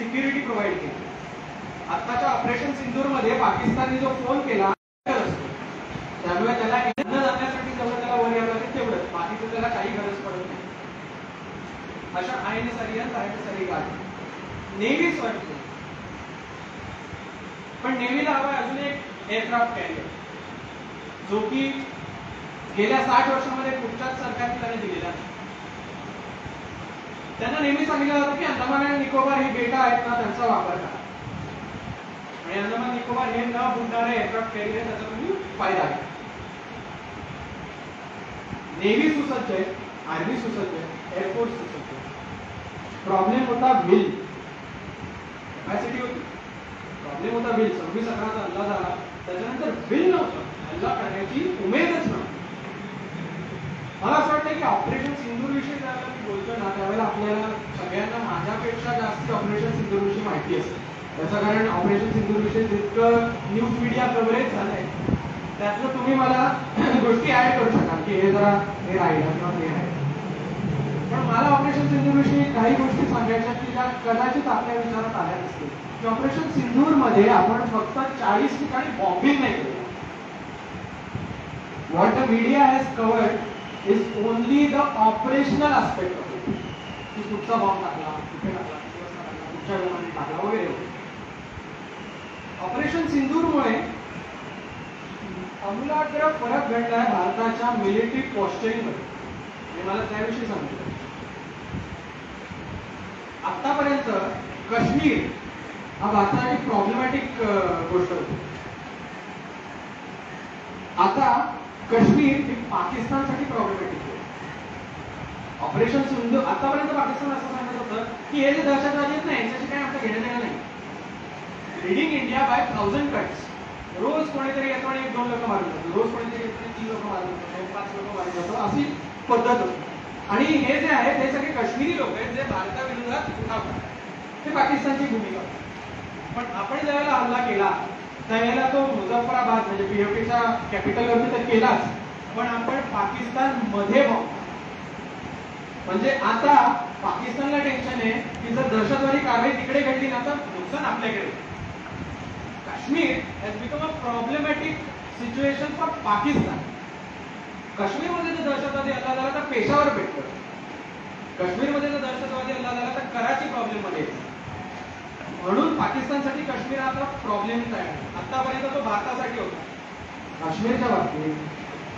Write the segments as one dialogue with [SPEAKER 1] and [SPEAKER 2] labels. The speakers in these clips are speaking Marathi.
[SPEAKER 1] सिक्युरिटी प्रोव्हाइड केली. आताच्या ऑपरेशन सिंदूर मध्ये पाकिस्तानने जो फोन केला त्यामुळे त्याला अन्न जाण्यासाठी जेवढं त्याला वर यावं लागेल तेवढंच, बाकीचं त्याला काही गरज पडत नाही. अशा INS Aryan गाडी नेव्ही वाटतो. पण नेव्हीला हवा अजून एक एअरक्राफ्ट कॅरियर जो की गेल्या 60 वर्षांमध्ये कुठच्याच सरकारने त्याने दिलेला नाही. त्यांना नेहमी सांगितलं जातं की अंदमान आणि निकोबार ही बेटा आहेत ना त्यांचा वापर करा आणि अंदमान निकोबार हे न बुडणारे एअरक्राफ्ट कॅरियर त्याचा तुम्ही फायदा घ्या. नेव्ही सुसज्ज आहे, आर्मी सुसज्ज आहे, एअरफोर्स सुसज्ज आहे. प्रॉब्लेम होता बिल, कॅपॅसिटी होती, प्रॉब्लेम होता बिल. 26/11चा हल्ला झाला, त्याच्यानंतर बिल नव्हतं, हल्ला करण्याची उमेदच नव्हती. मला असं वाटतं की ऑपरेशन सिंदूर विषयी ज्यावेळेला मी बोलतोय ना त्यावेळेला आपल्याला सगळ्यांना माझ्यापेक्षा जास्त ऑपरेशन सिंदूर विषयी माहिती असते. त्याचं कारण ऑपरेशन सिंदूर विषयी जितकं न्यूज मीडिया कव्हरेज झालंय त्यातलं तुम्ही मला गोष्टी ऍड करू शकाल की हे जरा हे राहिलं किंवा हे राहिलं. पण मला ऑपरेशन सिंदूर विषयी काही गोष्टी सांगायच्या की ज्या कदाचित आपल्या विचारात आल्या नसतील की ऑपरेशन सिंदूर मध्ये आपण फक्त 40 ठिकाणी बॉम्बिंग नाही केलं. What the media has covered is only the operational aspect of it. की कुठचा बॉम्ब टाकला, कुठे टाकला, कुठच्या विमानाने टाकला वगैरे. ऑपरेशन सिंदूरमुळे आमूलाग्र फरक घडलाय भारताच्या मिलिटरी पॉस्चरिंगमध्ये. मला त्याविषयी सांगितलं. आतापर्यंत काश्मीर हा भारताची प्रॉब्लेमॅटिक गोष्ट होती. आता काश्मीर ही पाकिस्तानसाठी प्रॉब्लेमॅटिक आहे. ऑपरेशन सिंधू आतापर्यंत पाकिस्तान असं सांगत होतं की हे जे दहशतवादी आहेत ना यांच्याशी काही आपलं घेणं देणं नाही. Leading India by 1000 cuts. रोज कोणीतरी येतो आणि 1-2 लोक मारून जातो, रोज कोणीतरी येतो आणि 3 लोक मारून जातो, 5 लोक मारून जातो, अशी पद्धत होती. आणि हे जे आहेत हे सगळे काश्मीरी लोक आहेत जे भारताविरोधात उठावतात. ते पाकिस्तानची भूमिका. पण आपण ज्यावेळेला हल्ला केला त्यावेळेला तो मुझफ्फराबाद म्हणजे POKच्या कॅपिटलवरती तर केलाच, पण आपण पाकिस्तान मध्ये म्हणजे आता पाकिस्तानला टेन्शन आहे की जर दहशतवादी कारवाई तिकडे घडली ना तर नुकसान आपल्याकडे. Kashmir has become a problematic situation for Pakistan. काश्मीरमध्ये जर दहशतवादी हल्ला झाला तर पेशावर भेटतो, काश्मीरमध्ये जर दहशतवादी हल्ला झाला तर कराची प्रॉब्लेम मध्ये येतो. म्हणून पाकिस्तानसाठी काश्मीर आता प्रॉब्लेम आहे. आतापर्यंत तो भारतासाठी होता. काश्मीरच्या बाबतीत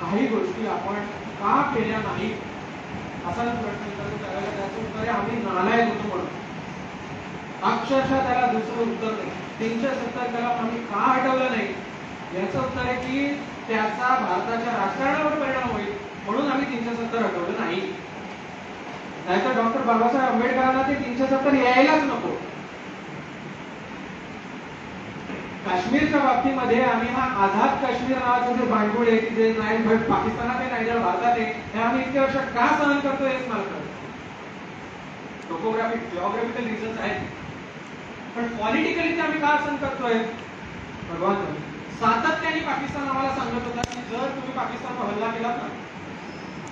[SPEAKER 1] काही गोष्टी आपण का केल्या नाही असा प्रश्न विचारतो त्यावेळेला त्याचं उत्तर आहे आम्ही नालायक होतो म्हणून. अक्षरशः त्याला दुसरं उत्तर नाही. 370 कलम आम्ही का हटवलं नाही याचं उत्तर आहे की त्याचा भारताच्या राजकारणावर परिणाम होईल म्हणून आम्ही 370 हटवलं नाही. नाहीतर डॉक्टर बाबासाहेब आंबेडकरांना ते 370 यायलाच नको. काश्मीरच्या बाबतीमध्ये आम्ही हा आझाद काश्मीर नावाचं जे भांडवल आहे की जे नाही पाकिस्तानात आहे नाही तर भारतात आहे हे आम्ही इतके वर्ष का सहन करतोय हेच मला कळतं. टोपोग्राफिक जिओग्राफिकल रिझन्स आहेत, पण पॉलिटिकली ते आम्ही का सहन करतोय भगवान. सातत्याने पाकिस्तान आम्हाला सांगत होता की जर तुम्ही पाकिस्तानवर हल्ला केला ना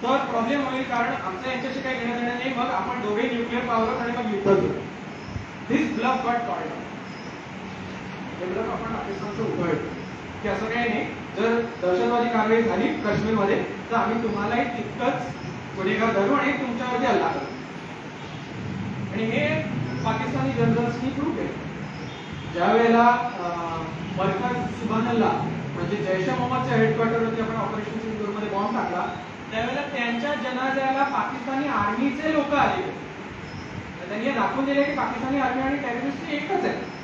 [SPEAKER 1] तर प्रॉब्लेम होईल कारण आमचं यांच्याशी काही घेणं देणं नाही, मग आपण दोघे न्यूक्लिअर पॉवर आणि मग युद्ध करू. दिस ब्लफ गॉट कॉल्ड. हे ब्लफ आपण पाकिस्तानचं उघडलं की असं काही नाही, जर दहशतवादी कारवाई झाली काश्मीरमध्ये तर आम्ही तुम्हालाही तितकंच गुन्हेगार धरू आणि तुमच्यावरती हल्ला करू. आणि हे पाकिस्तानी जनरल्सनी प्रूव्ह केलं. ज्या वेळेला मरकज सुभानल्ला म्हणजे जैश ए मोहम्मदच्या हेडक्वार्टरवरती आपण ऑपरेशन सिंदूरमध्ये बॉम्ब टाकला त्यावेळेला त्यांच्या जनाज्याला पाकिस्तानी आर्मीचे लोक आले. त्यांनी हे दाखवून दिले की पाकिस्तानी आर्मी आणि टेररिस्ट एकच आहे.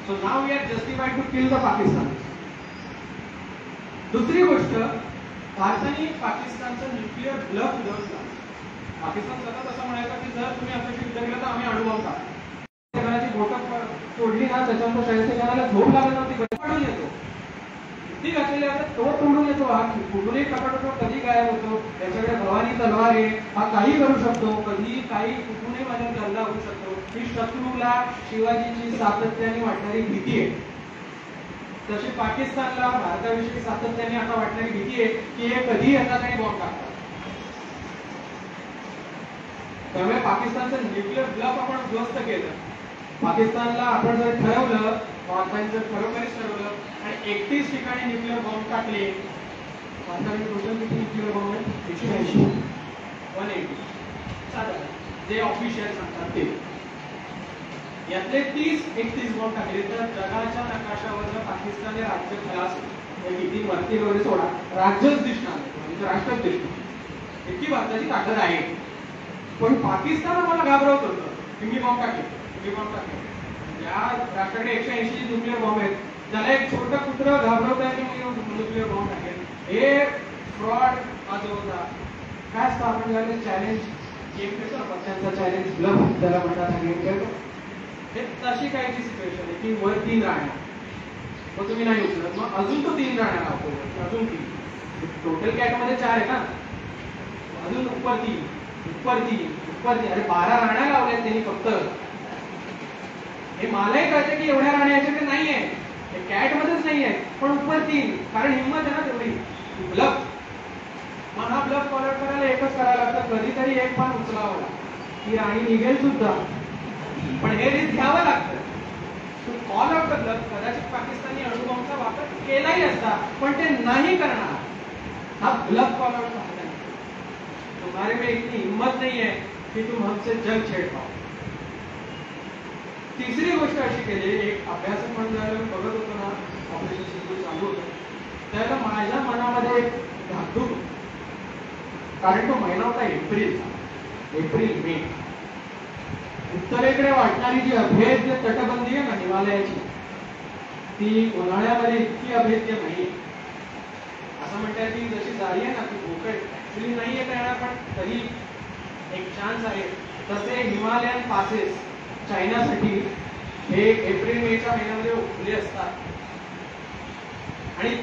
[SPEAKER 1] So now we are justified to kill the Pakistan. दुसरी गोष्ट भारताने पाकिस्तानचं न्यूक्लिअर ब्लफ उडवला. पाकिस्तान सतत असं म्हणायचं की जर तुम्ही आपल्याशी युद्ध केलं तर आम्ही अणुबॉम्ब टाकू. जगाची बोटं तोडली ना त्याच्यानंतर शाहिस्ते खानाला झोप लागत नव्हती, पडून येतो. ती घातलेली असतात तो तोडून येतो. हा कुठूनही प्रकट होतो, कधी गायब होतो. त्याच्याकडे भवानी तलवार आहे, हा काही करू शकतो, कधी काही कुठूनही माझ्यावर हल्ला होऊ शकतो. ही शत्रूला शिवाजीची सातत्याने वाटणारी भीती आहे. तशी पाकिस्तानला भारताविषयी सातत्याने आता वाटणारी भीती आहे की हे कधी यांना काही बॉम्ब टाकतात. त्यामुळे पाकिस्तानचं न्यूक्लिअर ब्लफ आपण उद्ध्वस्त केलं. पाकिस्तानला आपण जर ठरवलं, भारताने जर खरोखरीच ठरवलं आणि 31 ठिकाणी न्यूक्लिअर बॉम्ब टाकले, भारताने टोटल किती न्यूक्लिअर बॉम्ब आहेत? 180, 180 साधारण जे ऑफिशियल सांगतात ते. यातले 30-31 बॉम्ब टाकले तर जगाच्या नकाशावर पाकिस्तान हे राज्य खलास किती वरती वगैरे सोडा, राज्यच दिसणार म्हणजे राष्ट्रच दिसणार, इतकी भारताची ताकद आहे. पण पाकिस्तान आम्हाला घाबरवत होतं की मी बॉम्ब टाकेल, मी बॉम्ब टाकेल. या राष्ट्राकडे 180 न्यूक्लिअर बॉम्ब आहेत, त्याला एक छोटं कुत्र घाबरवत आहे की मी न्यूक्लिअर बॉम्ब टाकेल. हे फ्रॉड हा जो होता काय असतं, आपण ज्यावेळेस चॅलेंज गेम खेळतो ना, त्यांचा चॅलेंज ब्लफ त्याला म्हणतात हा गेम खेळतो, हे तशी काही सिच्युएशन आहे की वर 3 राहणार, मग तुम्ही नाही उचलत, मग अजून तो 3 राहणार लावतो, अजून 3, टोटल कॅट मध्ये 4 आहे ना, अजून उपर 3, उपर 3, उपर 3, अरे 12 राहण्या लावल्यात त्यांनी फक्त. हे मलाही कळतं की एवढ्या राहण्या याच्याकडे नाहीये, हे कॅट मध्येच नाहीये, पण उपर 3, कारण हिंमत आहे ना तेवढी. ब्लफ, मग हा ब्लफ फॉलो करायला एकच करायला लागतं, कधीतरी एक पान उचलावं लागतं, ही राणी निघेल सुद्धा, पण हे रिस्क घ्यावं लागतं. ऑल आउट ब्लफ, कदाचित पाकिस्तानी अणुबॉम्बचा वापर केलाही असता, पण ते नाही करणार, हा ब्लफ फॉलो आउट झाला. तुम्हारे में इतनी हिम्मत नहीं है कि तुम हमसे जंग छेड़ पाओ. तिसरी गोष्ट अशी केली, एक अभ्यासक म्हणून ज्यावेळेला बघत होतो ना, ऑपरेशन सिंधू चालू होतं, त्यावेळेला माझ्या मनामध्ये एक धाकधूक, कारण तो महिना होता एप्रिल मे. उत्तरेकडे वाटणारी जी अभेद्य तटबंदी आहे ना हिमालयाची, ती उन्हाळ्यामध्ये इतकी अभेद्य नाही. असं म्हणतात की जशी जाळी आहे ना ती भोकळ ऍक्च्युअली नाही येत येणार, पण तरी एक चान्स आहे. तसे हिमालयन पासेस चायनासाठी हे एप्रिल मेच्या महिन्यामध्ये उघडले असतात. आणि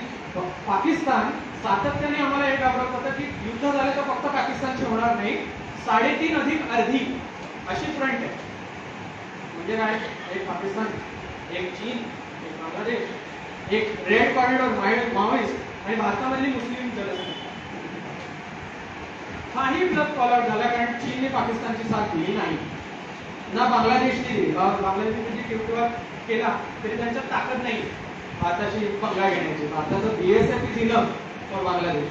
[SPEAKER 1] पाकिस्तान सातत्याने आम्हाला हे घाबरत होतं की युद्ध झालं तर फक्त पाकिस्तानची होणार नाही, 3.5 अधिक अर्धी अशी फ्रंट आहे. म्हणजे काय, एक पाकिस्तान, एक चीन, एक बांगलादेश, एक रेड कॉरिडॉर माओइस्ट आणि भारतामधली मुस्लिम जनसंख्या. हाही ब्लफ फॉलो आउट झाला, कारण चीनने पाकिस्तानची साथ दिली नाही ना, बांगलादेशने दिली. बांगलादेशने किंवा केला तरी त्यांच्यात ताकद नाही भारताशी पंगा घेण्याची. भारताचं BSF दिलं फॉर बांगलादेश,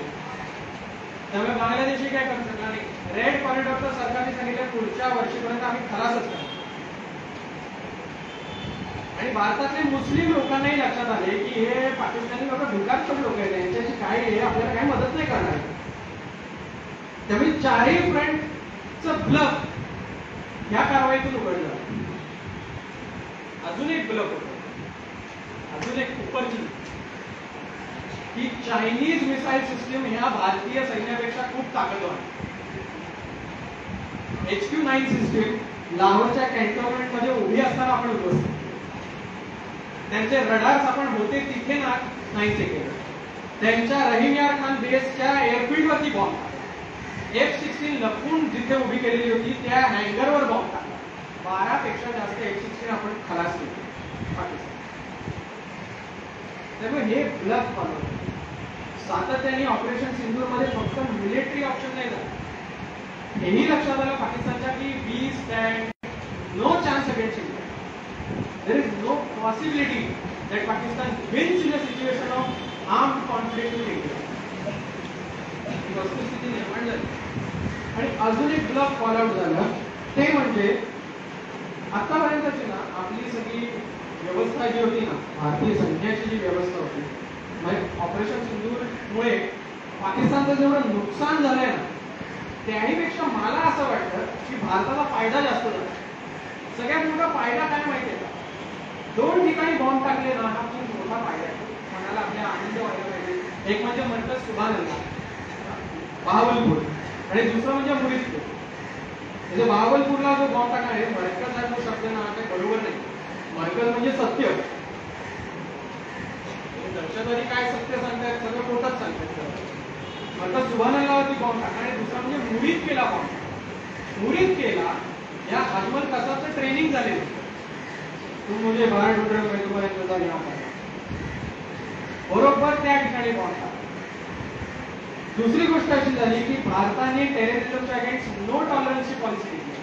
[SPEAKER 1] त्यामुळे बांगलादेशही काय करू शकला नाही. रेड कॉरिडॉर तर सरकारने सांगितलं पुढच्या वर्षीपर्यंत आम्ही खलासच करणार. आणि भारतातले मुस्लिम लोकांनाही लक्षात आले की हे पाकिस्तानी लोक भिकारचोट लोक आहेत, यांच्याशी काय आहे, आपल्याला काही मदत नाही करणार. त्यामुळे चारही फ्रंटचं ब्लफ या कारवाईतून उघडलं. अजून एक ब्लफ होतं, अजून एक उपरची, की चायनीज मिसाईल सिस्टीम ह्या भारतीय सैन्यापेक्षा खूप ताकदवार आहे. HQ-9 सिस्टीम लाहोरच्या कॅन्टोन्मेंट मध्ये उभी असताना आपण उपस्थित, त्यांचे रडार्स आपण होते तिथे नाही केले. त्यांच्या रहीम यार खान बेसच्या एअरफील्ड वरती बॉम्ब टाकला. F-16 लपून जिथे उभी केलेली होती त्या हँगरवर बॉम्ब टाकला. 12 पेक्षा जास्त F-16 आपण खलास केले पाकिस्तान. त्यामुळे हे ब्लफ फॉलो सातत्याने ऑपरेशन सिंधूर मध्ये फक्त मिलिटरी ऑप्शन नाही झालं, हेही लक्षात आलं पाकिस्तानच्या की we stand no chance against India. There is no possibility that Pakistan wins in a situation of armed conflict with India. ही वस्तुस्थिती निर्माण झाली. आणि अजून एक ब्लफ फॉलो आउट झालं, ते म्हणजे आतापर्यंतची ना आपली सगळी व्यवस्था जी होती ना, भारतीय सैन्याची जी व्यवस्था होती, म्हणजे ऑपरेशन सिंधूरमुळे पाकिस्तानचं जेवढं नुकसान झालंय ना, त्याहीपेक्षा मला असं वाटतं की भारताला फायदा जास्त झाला. सगळ्यात मोठा फायदा काय माहितीये का, 2 ठिकाणी बॉम्ब टाकले ना, हा खूप मोठा फायदा आहे. मनाला आपल्या आनंद व्हायला पाहिजे. एक म्हणजे मरकज सुभानअल्ला बहावलपूर, आणि दुसरं म्हणजे मुरीदपूर. म्हणजे बहावलपूरला जो बॉम्ब टाकणार आहे, मरकज हा जो शब्द ना ते बरोबर नाही. मरकज म्हणजे सत्य, दहशतवादी काय सत्य सांगतात, सगळं खोटच सांगतात. मरकज सुभानअल्लावरती बॉम्ब टाकणार, आणि दुसरा म्हणजे मुरीद केला बॉम्ब. मुरीद केला या अजमल कसाबचं ट्रेनिंग झालेलं. तुम मुझे बाहर ढूंढ रहे हो, मैं तुम्हारा इंतजार यहाँ पर. बरोबर त्या ठिकाणी बॉम्ब टाकला. दुसरी गोष्ट अशी झाली की भारताने टेररिझमच्या अगेन्स्ट नो टॉलरन्सची पॉलिसी घेतली,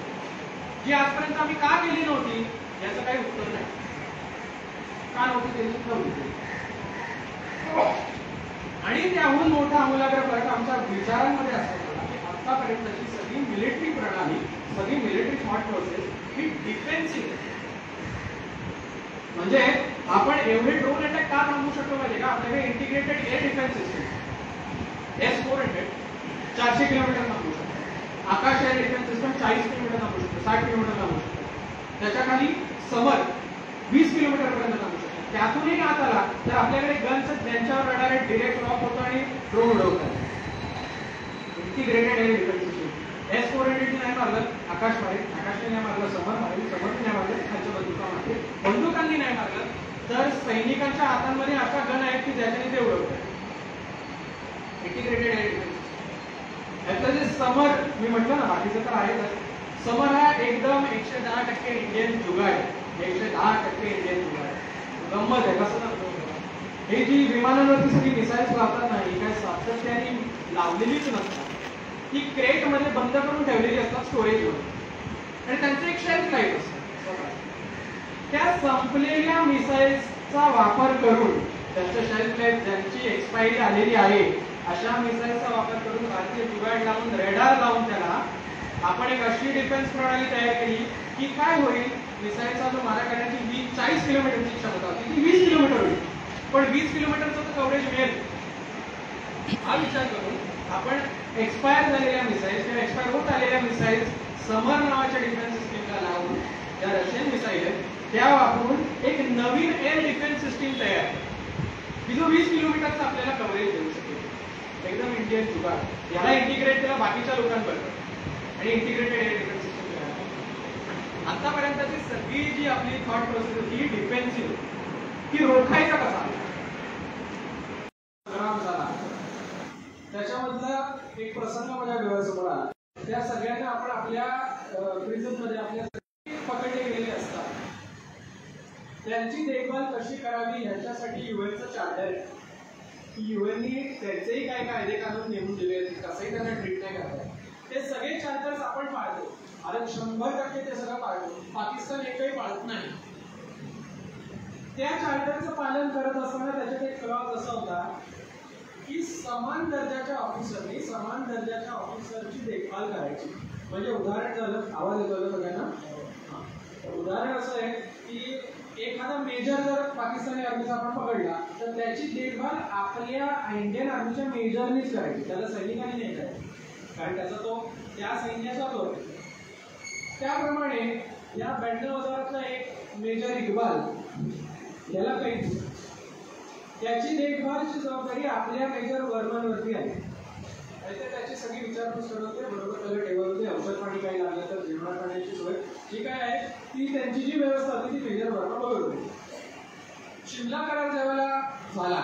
[SPEAKER 1] जी आजपर्यंत आम्ही का केली नव्हती याचं काही का नव्हती त्यांची नव्हती. आणि त्याहून मोठा आमूलाग्र फरक आमच्या विचारांमध्ये असतो की आतापर्यंतची सगळी मिलिटरी प्रणाली, सगळी मिलिटरी थॉट प्रोसेस ही डिफेन्सिव्ह. म्हणजे आपण एवढे ड्रोन अटॅक का थांबवू शकतो माहिती का? आपल्याकडे integrated air defence system S-400 400 kilometre थांबवू शकतो. आकाश एअर डिफेन्स सिस्टम 40 किलोमीटर थांबवू शकतो, 60 किलोमीटर थांबवू शकतो. त्याच्या खाली समर 20 किलोमीटर पर्यंत थांबवू शकतो. त्यातूनही आत आला तर आपल्याकडे गन्स त्यांच्यावर रडार डिरेक्ट ड्रॉप होतो आणि ड्रोन उडवतात. Integrated air defence system. S-400 नाही मारलं आकाश मारेल, आकाशने नाही मारलं समर मारेल, समरने नाही मारलं खालच्या बंदुका मारेल, बंदुकांनी नाही मारलं तर सैनिकांच्या हातांमध्ये अशा गन आहेत की ज्याच्याने ते उडवतात. Integrated air defence. यातलं जे समर मी म्हटलं ना, बाकीचं तर आहेच. समर हा एकदम 110% इंडियन जुगाड आहे. 110% इंडियन जुगाड आहे. गंमत आहे कसं ना, हे जी विमानांवरती सगळी मिसाईल्स लावतात नाही काय सातत्याने लावलेलीच नसतात. ती क्रेट मध्ये बंद करून ठेवलेली असतात स्टोरेजवर आणि त्यांचं एक शेल्फ लाईफ असतं. त्या संपलेल्या मिसाईल्सचा वापर करून, त्यांचं शेल्फ लाईफ ज्यांची एक्सपायरी आलेली आहे अशा मिसाईलचा वापर करून भारतीय जुगाड लावून रेडार लावून त्याला आपण एक अशी डिफेन्स प्रणाली तयार केली की काय होईल, मिसाईलचा जो मारा करण्याची 40 किलोमीटरची क्षमता होती ती 20 किलोमीटर होईल. पण 20 किलोमीटरचं तर कव्हरेज मिळेल हा विचार करून आपण एक्सपायर झालेल्या मिसाईल्स किंवा एक्सपायर होत आलेल्या मिसाईल्स समर नावाच्या डिफेन्स सिस्टीमला लावून, ज्या रशियन मिसाईल आहेत त्या वापरून एक नवीन एअर डिफेन्स सिस्टीम तयार की जो 20 किलोमीटरचा आपल्याला कव्हरेज देऊ शकेल. एकदम इंडियन जुगाड. याला इंटिग्रेट केला बाकीच्या लोकांबरोबर आणि इंटिग्रेटेड एअर डिफेन्स सिस्टम तयार. आतापर्यंतची सगळी जी आपली थॉट प्रोसेस होती ही डिफेन्सिव्ह, ती रोखायचा कसा झाला. त्याच्यामधला एक प्रसंग माझ्या डोळ्यासमोर आला. त्या सगळ्यांना आपण आपल्या प्रिझन मध्ये आपल्या पकडले गेलेले असतात. त्यांची देखभाल कशी करावी ह्याच्यासाठी युएनचं चार्टर आहे. युएननी त्याचेही काय कायदे कानून नेमून दिले, कसंही त्यांना ट्रीट नाही करतात. ते सगळे चार्टर्स आपण पाळतो. अरे 100% ते सगळं पाळतो. पाकिस्तान एकही पाळत नाही. त्या चार्टरचं पालन करत असताना त्याच्यात एक क्लॉज असा होता की समान दर्जाच्या ऑफिसरनी समान दर्जाच्या ऑफिसरची देखभाल करायची. म्हणजे उदाहरण झालं, आवाज येतो सगळ्यांना. उदाहरण असं आहे की एखादा मेजर जर पाकिस्तानी आर्मीचा आपण पकडला तर त्याची देखभाल आपल्या इंडियन आर्मीच्या मेजरनीच करायची, त्याला सैनिकांनी नाही करायची, कारण त्याचा तो त्या सैन्याचा तो. त्याप्रमाणे या 92,000 एक मेजर इक्बाल याला काही त्याची देखभालची जबाबदारी आपल्या मेजर वर्मनवरती आहे. त्याची सगळी विचारपूस करत होते, बरोबर त्याला टेबल होते, औषध पाणी काही लागलं तर जेवणा पाण्याची सोय जी काय आहे ती त्यांची जी व्यवस्था होती ती मेजर वर्मा बघत होती. शिमला करार ज्यावेळेला झाला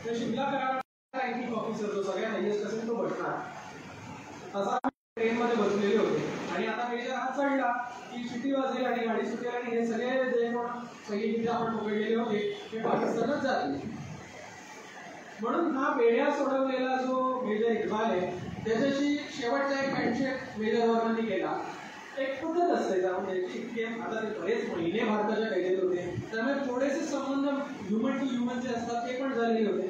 [SPEAKER 1] तर शिमला करार रँकिंग ऑफिसर जो सगळ्या हायएस्ट असेल तो बसणार असा ट्रेनमध्ये बसलेले होते. आणि आता मेजर हा चढला की शिटी वाजली आणि गाडी सुटेल आणि हे सगळे जे कोण सैनिक आपण पकडलेले होते ते पाकिस्तानात जातील. म्हणून हा बेड्या सोडवलेला जो मेजर इक्बाल आहे त्याच्याशी शेवटचा एक हँडशेक मेजर वर्मांनी केला. एक पद्धत असते त्यामध्ये, आता ते बरेच महिने भारताच्या कैदेत होते त्यामुळे थोडेसे संबंध ह्युमन टू ह्युमन जे असतात ते पण झालेले होते.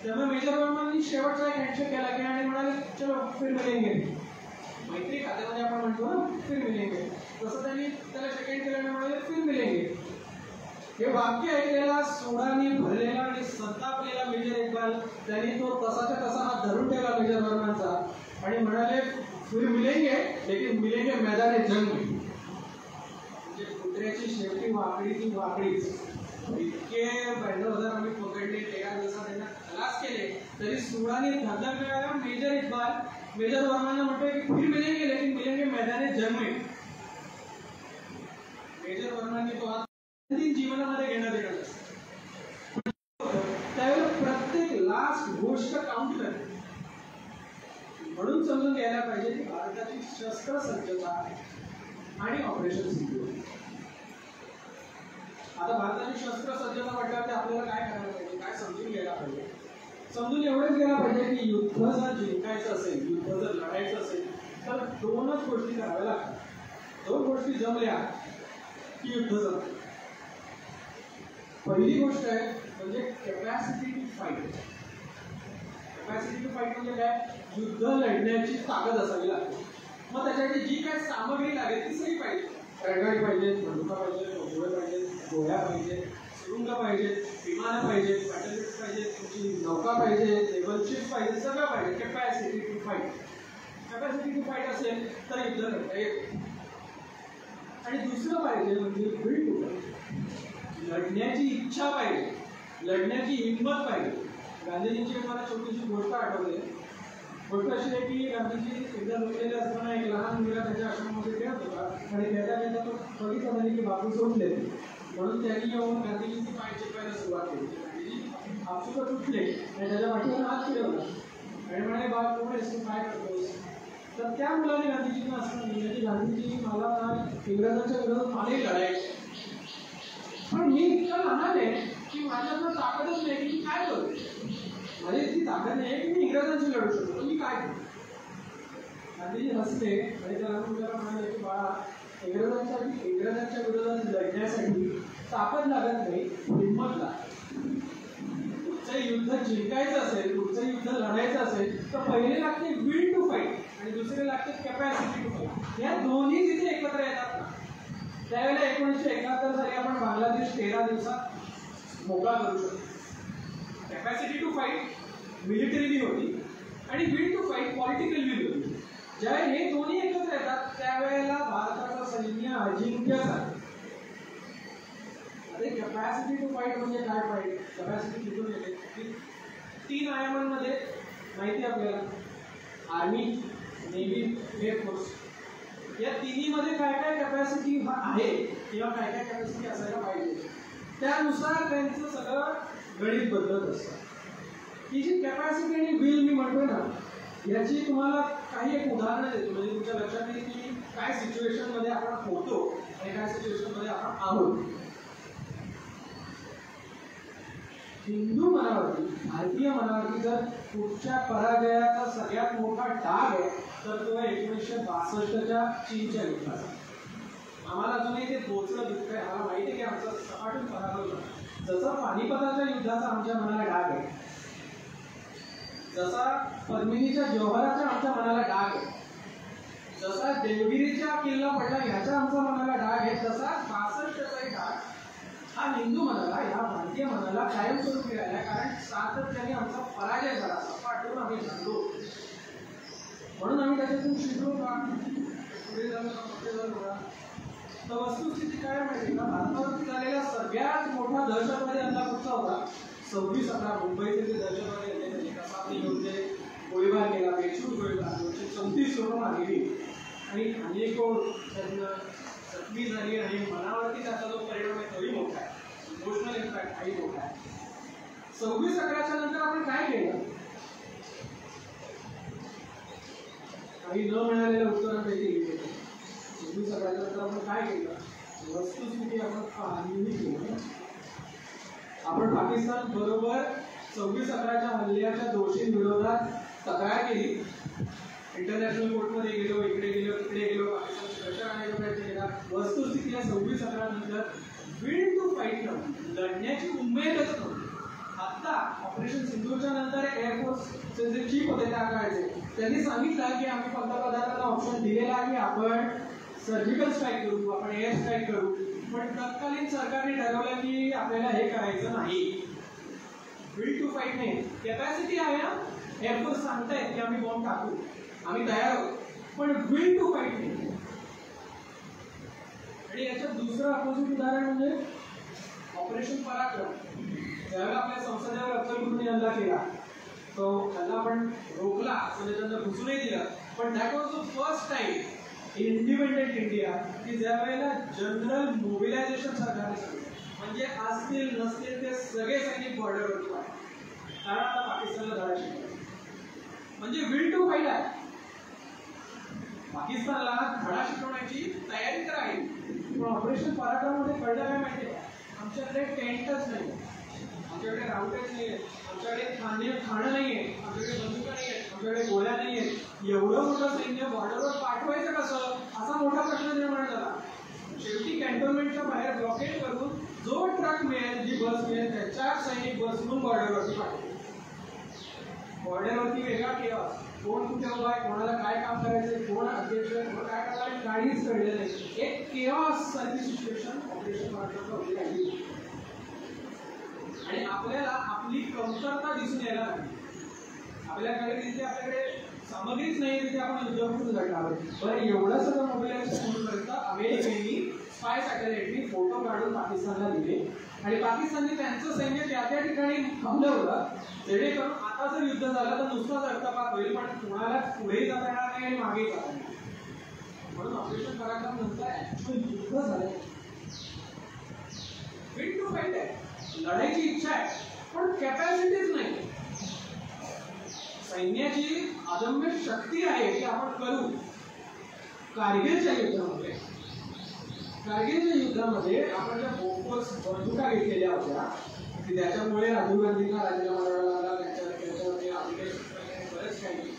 [SPEAKER 1] त्यामुळे मेजर वर्मांनी शेवटचा एक हँडशेक केला की आणि म्हणाले चलो फिर मिलेंगे. मैत्री खात्यामध्ये आपण म्हणतो ना फिर मिलेंगे, तसं त्यांनी त्याला सेकंड केल्याने म्हणाले फिर मिलेंगे. हे वाक्य ऐकलेला सोडाने भरलेला आणि संतापलेला मेजर इक्बाल त्यांनी तो तसाच्या तसा हात धरून ठेवला मेजर वर्मांचा आणि म्हणाले फिर मिलेंगे लेकिन मिलेंगे मैदान जंग में. म्हणजे कुत्र्याची शेवटी वाकडी ती वाकडीच. इतके 92,000 आम्ही पकडले, 13 दिवसात त्यांना खलास केले तरी सोडाने धडधडलेला मेजर इक्बाल मेजर वर्मांना म्हणतोय की फिर मिलेंगे लेकिन मिलेंगे मैदान जंग में. मेजर वर्मांनी तो जीवनामध्ये घेण्यात येणार त्यावेळेला प्रत्येक लास्ट गोष्ट काउंट करते. म्हणून समजून घ्यायला पाहिजे की भारताची शस्त्रसज्जता आणि ऑपरेशन सिंधू. आता भारताची शस्त्रसज्जता म्हटल्यावर आपल्याला काय करायला पाहिजे, काय समजून घ्यायला पाहिजे. समजून एवढंच घ्यायला पाहिजे की युद्ध जर जिंकायचं असेल, युद्ध जर लढायचं असेल तर 2च गोष्टी कराव्या लागतात. 2 गोष्टी जमल्या की युद्ध जमतं. पहिली गोष्ट आहे म्हणजे capacity to fight. Capacity to fight म्हणजे काय? युद्ध लढण्याची ताकद असावी लागते. मग त्याच्यासाठी जी काय सामग्री लागेल ती सगळी पाहिजे. रणगाडी पाहिजे, बंदुका पाहिजे, तोफगोळे पाहिजे, गोळ्या पाहिजे, सुरुंग पाहिजे, विमानं पाहिजे, बॅटलशिप्स पाहिजे, तुमची नौका पाहिजे, नेव्हल शिप्स पाहिजे, सगळं पाहिजे. Capacity to fight. Capacity to fight असेल तर युद्ध लढता येईल. आणि दुसरं पाहिजे म्हणजे विल टू फाईट. लढण्याची इच्छा पाहिजे, लढण्याची हिंमत पाहिजे. गांधीजींची मला छोटीशी गोष्ट आठवते. गोष्ट अशी आहे की गांधीजी एकदा झोपलेले असताना एक लहान मुलगा त्याच्या आश्रमामध्ये खेळत होता आणि त्याच्या तो बघितलं नाही की बापू झोपले, म्हणून त्यांनी येऊन गांधीजींची पाय चेपायला सुरुवात केली. गांधीजी आपसुकच उठले आणि त्याच्या पाठीवर हात फिरवला आणि म्हणाले, बाळ कोण आहेस तू, काय करतोस? तर त्या मुलाने गांधीजींना असं म्हणलं की गांधीजी मला ना इंग्रजांच्या विरोधात मागे लढायचे, पण मी इतकं लहान आहे की माझ्याकडं ताकदच नाही की मी काय करू. माझी इतकी ताकद नाही की मी इंग्रजांशी लढू शकतो, मी काय करू. गांधीजी हसले आणि त्या लहान मुलाला म्हणाले की बाळा, इंग्रजांच्या विरोधात लढण्यासाठी ताकद लागत नाही, हिंमत लागते. पुढचं युद्ध जिंकायचं असेल, पुढचं युद्ध लढायचं असेल तर पहिले लागते विल टू फाईट आणि दुसरे लागते कॅपॅसिटी टू फाईट. या दोन्ही तिथे एकत्र येतात ना. त्यावेळेला 1971 साली आपण बांगलादेश 13 दिवसात मोकळा करू शकतो. कॅपॅसिटी टू फाईट मिलिटरी होती आणि will to fight political will होती. ज्यावेळी हे दोन्ही एकत्र येतात त्यावेळेला भारताचं सैन्य अजिंक्य झालं. अरे कॅपॅसिटी टू फाईट म्हणजे काय? फाईट कॅपॅसिटी कुठून येते? 3 आयामांमध्ये माहिती आपल्याला. आर्मी, नेव्ही, एअरफोर्स, या तिन्हीमध्ये काय काय कॅपॅसिटी आहे किंवा काय काय कॅपॅसिटी असायला पाहिजे त्यानुसार त्यांचं सगळं गणित बदलत असतं. ही जी कॅपॅसिटी आणि विल मी म्हणतोय ना, याची तुम्हाला काही एक उदाहरणं देतो म्हणजे तुमच्या लक्षात येईल की काय सिच्युएशनमध्ये आपण होतो आणि काय सिच्युएशनमध्ये आपण आहोत. हिंदू मनावरती, भारतीय मनावरती जर पुढच्या पराजयाचा सगळ्यात मोठा डाग आहे तर तो 1962च्या चीनच्या युद्धाचा. आम्हाला अजूनही ते पोचलं दुःख आहे. आम्हाला माहिती आहे की आमचा सपाटून पराभव झाला. जसं पानिपताच्या युद्धाचा आमच्या मनाला डाग आहे, जसा पद्मिनीच्या जौहराचा आमच्या मनाला डाग आहे, जसा देवगिरीच्या किल्ला पडला ह्याचा आमच्या मनाला डाग आहे, तसा 62चा डाग हा हिंदू मनाला, या भारतीय मनाला कायमस्वरूपी राहिला. कारण सातत्याने आमचा पराजय झाला, सपाटून आम्ही झालो. म्हणून आम्ही त्याच्यातून शिकलो का, पुढे झालं का, पुढे झालं का. तर वस्तुस्थिती काय माहिती का, भारतावरती झालेला सगळ्यात मोठा दहशतवादी हल्ला कुठचा होता? 26/11 मुंबईचे जे दहशतवादी होते त्यांनी कसाबने घेऊन ते गोळीबार केला, बेछूट गोळीबार, 234 लोकं मारली आणि अनेको त्यांना जखमी झाली आणि मनावरती त्याचा जो परिणाम आहे तोही मोठा आहे. इमोशनल इम्पॅक्ट हाही मोठा आहे. 26/11च्या नंतर आपण काय केलं? काही न मिळालेल्या उत्तरांपैकी 26/11च्या नंतर आपण काय केलं? वस्तुस्थिती आपण पाहिली केली. आपण पाकिस्तान बरोबर 26/11च्या हल्ल्याच्या दोषींविरोधात तक्रार केली. इंटरनॅशनल कोर्टमध्ये गेलो, इकडे गेलो, तिकडे गेलो, पाकिस्तानची रक्षा करण्याचा प्रयत्न केला. वस्तुस्थिती 26/11 नंतर विल टू फाईट नव्हती, लढण्याची उमेदच नव्हती. आता ऑपरेशन सिंधूरच्या नंतर एअरफोर्सचे जे चीफ होते त्या काळचे त्यांनी सांगितलं की आम्ही पंतप्रधानांना ऑप्शन दिलेला आहे की आपण सर्जिकल स्ट्राईक करू, आपण एअर स्ट्राईक करू, पण तत्कालीन सरकारने ठरवलं की आपल्याला हे करायचं नाही. विल टू फाईट नाही. कॅपॅसिटी आहे ना, एअरफोर्स सांगतायत की आम्ही बॉम्ब टाकू, आम्ही तयार आहोत, पण विल टू फाईट नाही. आणि याच्यात दुसरं अपोजिट उदाहरण म्हणजे ऑपरेशन पराक्रम. ज्यावेळेला आपल्या संसदेवर अफजलगुरूंनी हल्ला केला तो हल्ला आपण रोखला, म्हणजे त्यांना घुसूनही दिलं, पण that was the first time independent India की ज्या वेळेला जनरल मोबिलायझेशन सरकारने सांगितलं, म्हणजे असतील नसतील ते सगळे सैनिक बॉर्डरवरती आहे. कारण आता पाकिस्तानला धडा शिकवायचा, म्हणजे विल टू फाईट आहे. पाकिस्तानला धडा शिकवण्याची तयारी तर आहे. पण ऑपरेशन पराक्रममध्ये कळलं काय माहिती आहे? आमच्याकडे टेंटच नाही, आमच्याकडे राउटेज नाही आहेत, आमच्याकडे खाणं नाही आहे, आमच्याकडे बंदुका नाही आहेत, आमच्याकडे गोळ्या नाही आहेत. एवढं मोठं सैन्य बॉर्डरवर पाठवायचं कसं, असा मोठा प्रश्न निर्माण झाला. शेवटी कॅन्टोन्मेंटच्या बाहेर ब्लॉकेट करून जो ट्रक मिळेल, जी बस बसवून बॉर्डरवरती पाठवतो. बॉर्डरवरती वेगळा केव्हा कोण कुठे उभा आहे, कोणाला काय काम करायचंय, कोण अध्यक्ष, कोण काय करणार काहीच कळलेलं नाही. एक केव्हास सारखी सिच्युएशन ऑपरेशन मार्केटवर राहिली आणि आपल्याला आपली कमतरता दिसून यायला लागली. आपल्याकडे तिथे आपल्याकडे सामग्रीच नाही तिथे आपण युद्ध लढणार आहोत. बरं, एवढं सगळं मोबिलायझेशन होईपर्यंत अमेरिकेने स्पाय सॅटेलाइटनी फोटो काढून पाकिस्तानला दिले आणि पाकिस्तानने त्यांचं सैन्य त्या त्या ठिकाणी थांबवलं, जेणेकरून आता जर युद्ध झालं तर नुसताच रक्तपात होईल, पण कोणाला पुढेही जाता येणार नाही आणि मागेही जाता येणार नाही. म्हणून ऑपरेशन पराक्रम नंतर ऍक्च्युअल युद्ध झालंय. फिट टू फाईट आहे, लढायची इच्छा आहे, पण कॅपॅसिटीच नाही. सैन्याची अदम्य शक्ती आहे की आपण करू. कारगिलच्या युद्धामध्ये आपण ज्या बोफोर्स बंदुका घेतलेल्या होत्या की त्याच्यामुळे राजीव गांधींना राजीनामा द्यावा लागला, त्यांच्यावरती बरेच काही.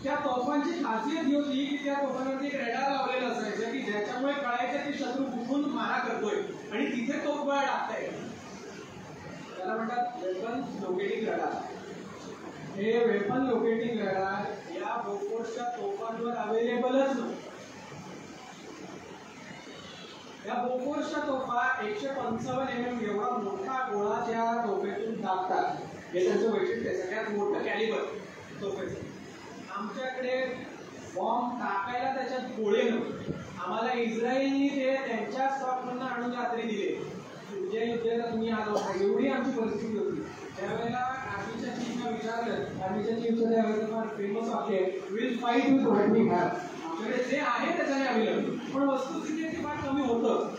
[SPEAKER 1] त्या तोफांची खासियत ही होती की त्या तोफांवरती एक रडार लावलेलं असायचं की ज्याच्यामुळे कळायचं की शत्रू कुठून मारा करतोय आणि तिथे तोफ गोळा टाकताय. त्याला म्हणतात वेपन लोकेटिंग रडार. हे वेपन लोकेटिंग रडार या बोफोर्सच्या तोफांवर अवेलेबलच नव्हतं. या बोफोर्सच्या तोफा 155 mm एवढा मोठा गोळा त्या तोफेतून टाकतात. हे त्यांचं वैशिष्ट्य आहे, सगळ्यात मोठं कॅलिबर तोफेचं. आमच्याकडे बॉम्ब टाकायला त्याच्यात गोळे नव्हते. आम्हाला इस्रायलनी ते त्यांच्या स्टॉकमधून आणून रात्री दिले. तुमच्या युद्धाला तुम्ही आलो, एवढी आमची परिस्थिती होती. त्यावेळेला आर्मीच्या चीफला विचारलं, आर्मीच्या चीफचं त्यावेळेला फार फेमस वाक्य आहे, will fight with what we have. आमच्याकडे जे आहे त्याच्याने आम्ही लढतो, पण वस्तुस्थिती फार कमी होतं.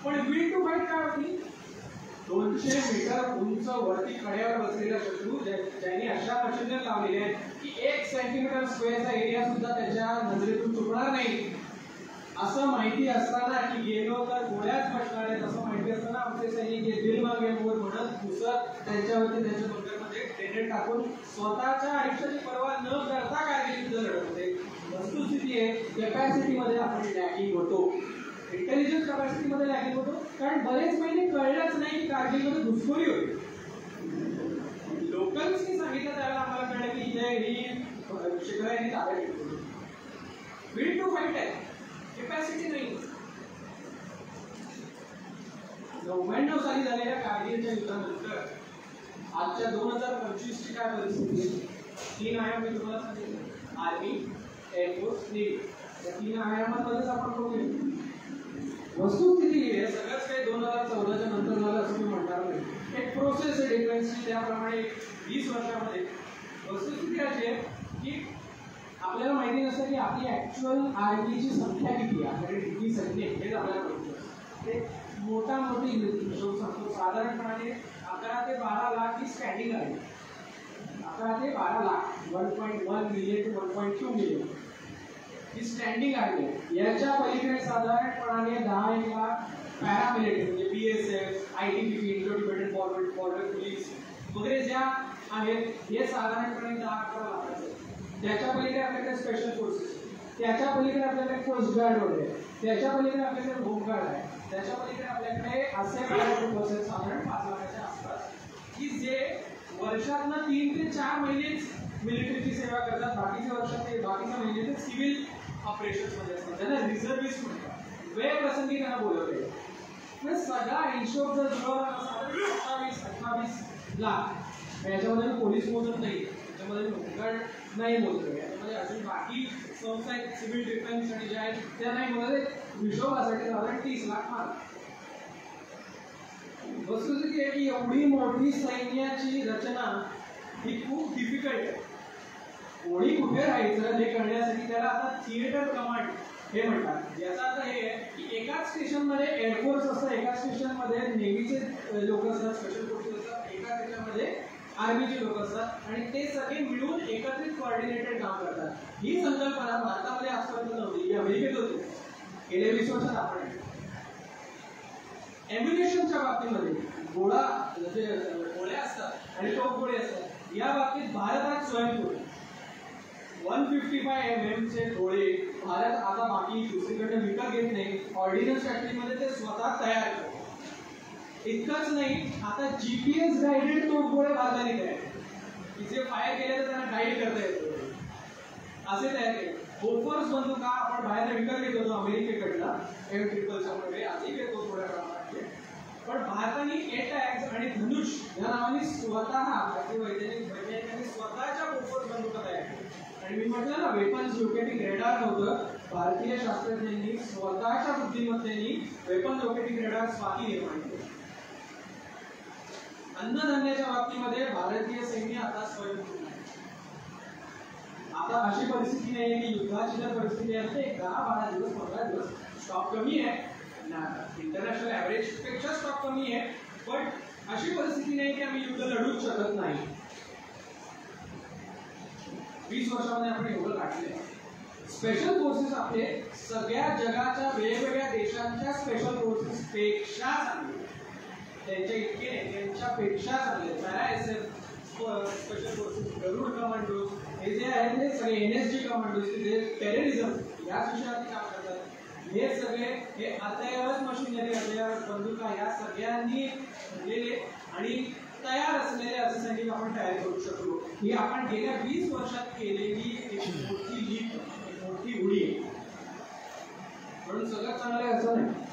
[SPEAKER 1] पण विल टू फाईट काय होती? 200 मीटर उंच वरती कड्यावर बसलेला शत्रू ज्यांनी अशा मशिनरी लावलेल्या आहेत की 1 सेंटीमीटर स्क्वेअरचा एरिया सुद्धा त्याच्या नजरेतून चुकणार नाही असं माहिती असताना की गेलो तर गोळ्याच बसणार आहेत असं माहिती असताना आमचे सैनिक दिल मागे मोर म्हणत घुसत त्यांच्यावरती त्यांच्या बंकरमध्ये ग्रेनेड टाकून स्वतःच्या आयुष्याची पर्वा न करता कारगिल युद्ध लढत होते. वस्तुस्थिती आहे, कॅपॅसिटीमध्ये आपण लॅगिंग होतो, इंटेलिजन्स कॅपॅसिटीमध्ये लॅगिंग होतो. कारण बरेच महिने कळलंच नाही की कारगिलमध्ये घुसखोरी होती. लोकल्सनी सांगितलं त्यावेळेला आम्हाला कळलं की इथे ही शिखरांनी ताब्यात घेतली. विल टू फाईट आहे, कॅपॅसिटी नाही. 99 साली झालेल्या कारगिलच्या युद्धानंतर आजच्या 2025 ची काय परिस्थिती? 3 आयाम मी तुम्हाला सांगितलं, आर्मी, एअरफोर्स, नेव्ही. या 3 आयामांमध्येच आपण बघूया. वस्तुस्थिती हे सगळंच काही 2014च्या नंतर झालं असं मी म्हणणार नाही. एक प्रोसेस आहे डिफेन्सची, त्याप्रमाणे 20 वर्षामध्ये वस्तुस्थिती अशी आहे की आपल्याला माहिती नसतं की आपली ऍक्च्युअल आर्मीची संख्या किती आहे. आपल्याकडे किती सैन्य हेच आपल्याला माहिती असतं. ते मोठी हिशोब सांगतो. साधारणपणे 11 ते 12 लाख ही स्टँडिंग आहे. 11 ते 12 lakh, 1.1 million to 1.2 million he standing आहे. याच्या पलीकडे साधारणपणे 10-1 लाख पॅरामिलिटरी म्हणजे BSF, ITBP, Indo Tibetan border police वगैरे ज्या आहेत हे साधारणपणे 10-11 लाखाचे. त्याच्या पलीकडे आपल्याकडे स्पेशल फोर्सेस, त्याच्या पलीकडे आपल्याकडे कोस्ट गार्ड वगैरे, त्याच्या पलीकडे आपल्याकडे होमगार्ड आहे, त्याच्या पलीकडे आपल्याकडे असे फोर्सेस साधारण 5 लाखाच्या आसपास की जे वर्षातनं 3 ते 4 महिनेच मिलिटरीची सेवा करतात. बाकीचे महिने ते सिव्हिल ऑपरेशन्स मध्ये असतात. त्यांना रिझर्व्हिस्ट म्हणतात. वेळप्रसंगी त्यांना बोलवले. सगळा हिशोब जर साधारण 27-28 लाख. याच्यामध्ये पोलीस मोजत नाही, त्याच्यामध्ये होमगार्ड नाही बोलतोय, याच्यामध्ये अजून बाकी संस्था आहेत सिव्हिल डिफेन्स आणि ज्या आहेत त्या नाही बोलत. हिशोबासाठी साधारण 30 लाख मार. वस्तुस्थिती आहे की एवढी मोठी सैन्याची रचना ही खूप डिफिकल्ट आहे. कोणी कुठे राहायचं हे कळण्यासाठी त्याला आता थिएटर कमांड हे म्हणतात. याचा अर्थ हे आहे की एकाच स्टेशनमध्ये एअरफोर्स असतं, एकाच स्टेशनमध्ये नेव्हीचे लोक असतात, स्पेशल फोर्सेस असतात, एका स्टेशनमध्ये आर्मीचे लोक असतात आणि ते सगळे मिळून एकत्रित कोऑर्डिनेटेड काम करतात. ही संकल्पना भारतामध्ये आजपर्यंत नव्हती, ही अमेरिकेत होती. गेल्या 20 वर्षात आपण एम्युनिशनच्या बाबतीमध्ये जसे गोळ्या असतात आणि टोप गोळे असतात, या बाबतीत भारतात स्वयंपूर्ण 155 mm चे गोळे भारत आता बाकी दुसरीकडे विकत घेत नाही. ऑर्डिनन्स फॅक्टरीमध्ये ते स्वतः तयार करतात. इतकंच नाही, आता जीपीएस गाइडेड तोफगोळे भारताने तयार केले, की जे फायर केले तर त्यांना गाईड करता येतो असे तयार केले. बोफोर्स बंदुका आपण बाहेर विकत घेत होतो अमेरिकेकडला M-377 वगैरे, आधी घेतो थोड्या प्रमाणात. पण भारताने एटॅक्स आणि धनुष या नावाने स्वतः वैज्ञानिकांनी स्वतःच्या बोफोर्स बंदुका तयार केल्या. आणि मी म्हटलं ना, वेपन्स लोकेटिंग रेडार नव्हतं, भारतीय शास्त्रज्ञांनी स्वतःच्या बुद्धिमत्तेने वेपन लोकेटिंग रेडार स्वाती निर्माण केले. अन्नधान्याच्या बाबतीमध्ये भारतीय सैन्य आता स्वयंपूर्ण आहे. आता अशी परिस्थिती नाही की युद्धाची जर परिस्थिती असते 10-12 दिवस 15 दिवस स्टॉक कमी आहे, इंटरनॅशनल ऍव्हरेज पेक्षा स्टॉक कमी आहे, पण अशी परिस्थिती नाही की आम्ही युद्ध लढूच शकत नाही. 20 वर्षामध्ये आपण एवढं गाठले. स्पेशल फोर्सेस आपले सगळ्या जगाच्या वेगवेगळ्या देशांच्या स्पेशल फोर्सेस पेक्षा चांगले, त्यांच्या इतके नाही, त्यांच्यापेक्षा चांगले. पॅरा SF स्पेशल फोर्सेस, गरुड कमांडोज, हे जे आहेत ते सगळे NSG कमांडोज, जे टेररिझम याच विषयावरती काम करतात, हे सगळे हे अद्ययावत मशिनरी, अद्ययावत बंदुका या सगळ्यांनी बनलेले आणि तयार असलेले असे सैनिक आपण तयार करू शकलो. ही आपण गेल्या 20 वर्षात केलेली एक मोठी लीप, एक मोठी उडी आहे. म्हणून सगळं चांगलं आहे असं नाही.